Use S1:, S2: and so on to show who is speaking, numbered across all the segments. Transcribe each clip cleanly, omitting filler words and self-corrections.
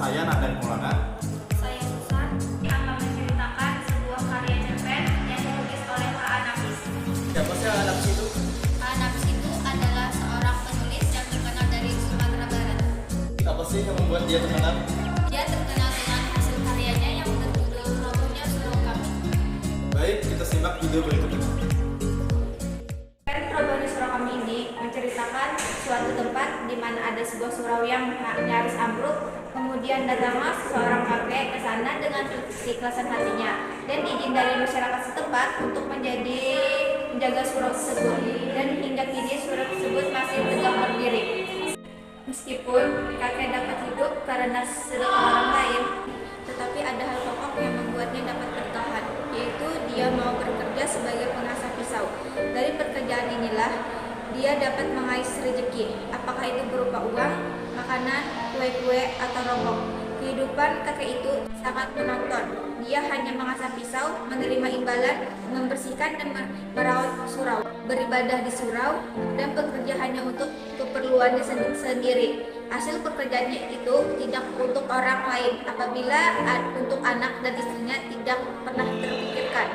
S1: Saya Nadar Maulana.
S2: Saya Susan akan menceritakan sebuah karya cerpen yang ditulis oleh Pak Anafis.
S1: Siapa sih Anafis itu?
S2: Pak Anafis itu adalah seorang penulis yang terkenal dari Sumatera Barat.
S1: Apa sih yang membuat dia terkenal?
S2: Dia terkenal dengan hasil karyanya yang berjudul Robohnya Surau Kami.
S1: Baik, kita simak video berikut ini.
S2: Robohnya Surau Kami ini menceritakan suatu tempat di mana ada sebuah surau yang nyaris ambruk. Kemudian datanglah seorang kakek ke sana dengan keikhlasan hatinya dan izin dari masyarakat setempat untuk menjaga surau tersebut. Dan hingga kini surau tersebut masih tegak berdiri. Meskipun kakek dapat hidup karena sedekah orang lain, tetapi ada hal pokok yang membuatnya dapat bertahan, yaitu dia mau bekerja sebagai pengasah pisau. Dari pekerjaan inilah dia dapat mengais rezeki, apakah itu berupa uang, makanan, kue-kue, atau rokok. Kehidupan kakek itu sangat menonton. Dia hanya mengasah pisau, menerima imbalan, membersihkan dan merawat surau, beribadah di surau, dan bekerja hanya untuk keperluannya sendiri. Hasil pekerjaannya itu tidak untuk orang lain, apabila untuk anak dan istrinya tidak pernah terpikirkan.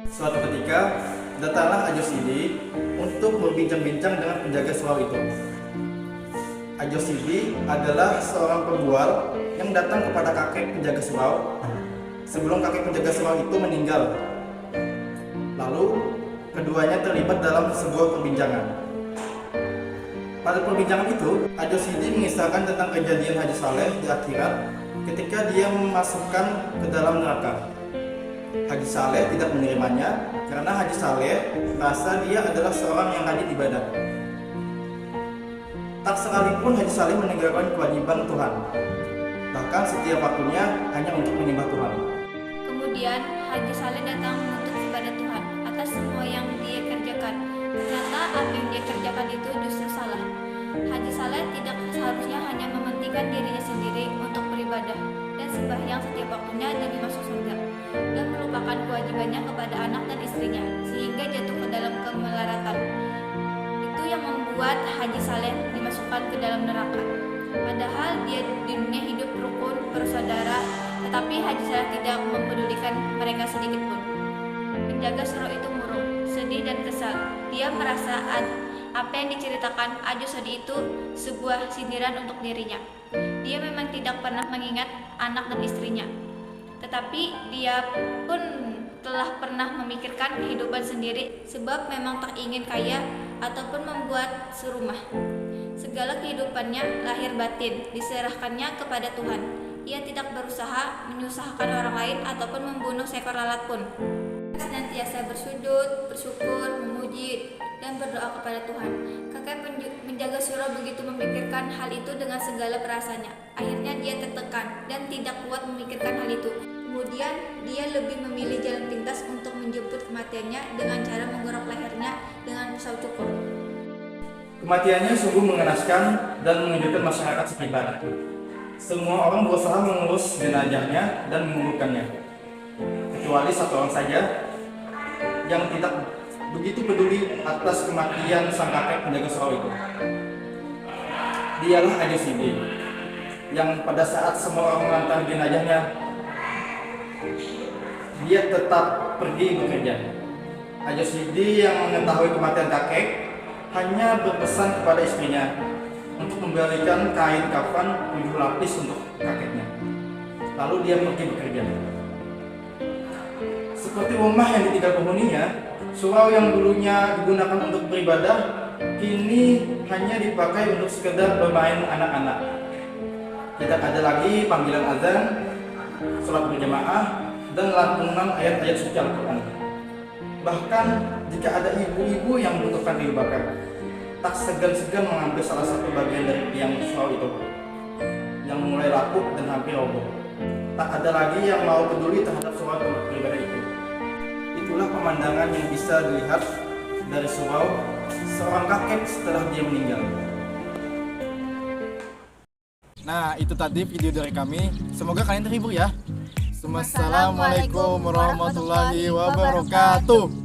S1: Suatu ketika, datanglah Ajos ini untuk berbincang-bincang dengan penjaga surau itu. Ajos ini adalah seorang pembual yang datang kepada kakek penjaga surau sebelum kakek penjaga surau itu meninggal. Lalu, keduanya terlibat dalam sebuah perbincangan. Pada perbincangan itu, Ajos ini mengisahkan tentang kejadian Haji Saleh di akhirat ketika dia memasukkan ke dalam neraka. Haji Saleh tidak menerimanya karena Haji Saleh merasa dia adalah seorang yang rajin ibadah. Tak sekalipun Haji Saleh meninggalkan kewajiban Tuhan, bahkan setiap waktunya hanya untuk menyembah Tuhan.
S2: Kemudian Haji Saleh datang menuntut kepada Tuhan atas semua yang dia kerjakan. Ternyata apa yang dia kerjakan itu justru salah. Haji Saleh tidak seharusnya hanya mementingkan dirinya sendiri untuk beribadah dan sembahyang setiap waktunya demi masuk surga, dan melupakan kewajibannya kepada anak dan istrinya, sehingga jatuh ke dalam kemelaratan. Itu yang membuat Haji Saleh dimasukkan ke dalam neraka. Padahal dia di dunia hidup rukun, bersaudara, tetapi Haji Saleh tidak mempedulikan mereka sedikit pun. Penjaga surau itu murung, sedih dan kesal. Dia merasa apa yang diceritakan Ajos tadi itu sebuah sindiran untuk dirinya. Dia memang tidak pernah mengingat anak dan istrinya, tetapi dia pun telah pernah memikirkan kehidupan sendiri, sebab memang tak ingin kaya ataupun membuat serumah. Segala kehidupannya lahir batin diserahkannya kepada Tuhan. Ia tidak berusaha menyusahkan orang lain ataupun membunuh seekor lalat pun. Senantiasa bersujud, bersyukur, memuji, dan berdoa kepada Tuhan. Kakek penjaga surau begitu memikirkan hal itu dengan segala perasaannya. Akhirnya dia tertekan dan tidak kuat memikirkan hal itu. Kemudian dia lebih memilih jalan pintas untuk menjemput kematiannya dengan cara menggorok lehernya dengan pisau cukur.
S1: Kematiannya sungguh mengenaskan dan mengejutkan masyarakat sekitar. Semua orang berusaha mengurus jenazahnya dan menguburkannya, kecuali satu orang saja yang tidak begitu peduli atas kematian sang kakek penjaga surau itu. Dialah Ajos ini, yang pada saat semua orang mengantar jenazahnya, dia tetap pergi bekerja. Ajos ini yang mengetahui kematian kakek hanya berpesan kepada istrinya untuk memberikan kain kafan 7 lapis untuk kakeknya. Lalu dia pergi bekerja. Seperti rumah yang ditinggal penghuninya, surau yang dulunya digunakan untuk beribadah kini hanya dipakai untuk sekedar bermain anak-anak. Tidak ada lagi panggilan azan, sholat berjamaah, dan lantunan ayat-ayat suci Al-Quran. Bahkan jika ada ibu-ibu yang membutuhkan kayu bakar, tak segan-segan mengambil salah satu bagian dari tiang surau itu yang mulai rapuh dan hampir roboh. Tak ada lagi yang mau peduli terhadap surau beribadah itu. Itulah pemandangan yang bisa dilihat dari surau seorang kakek setelah dia meninggal. Nah, itu tadi video dari kami. Semoga kalian terhibur ya. Assalamualaikum warahmatullahi wabarakatuh.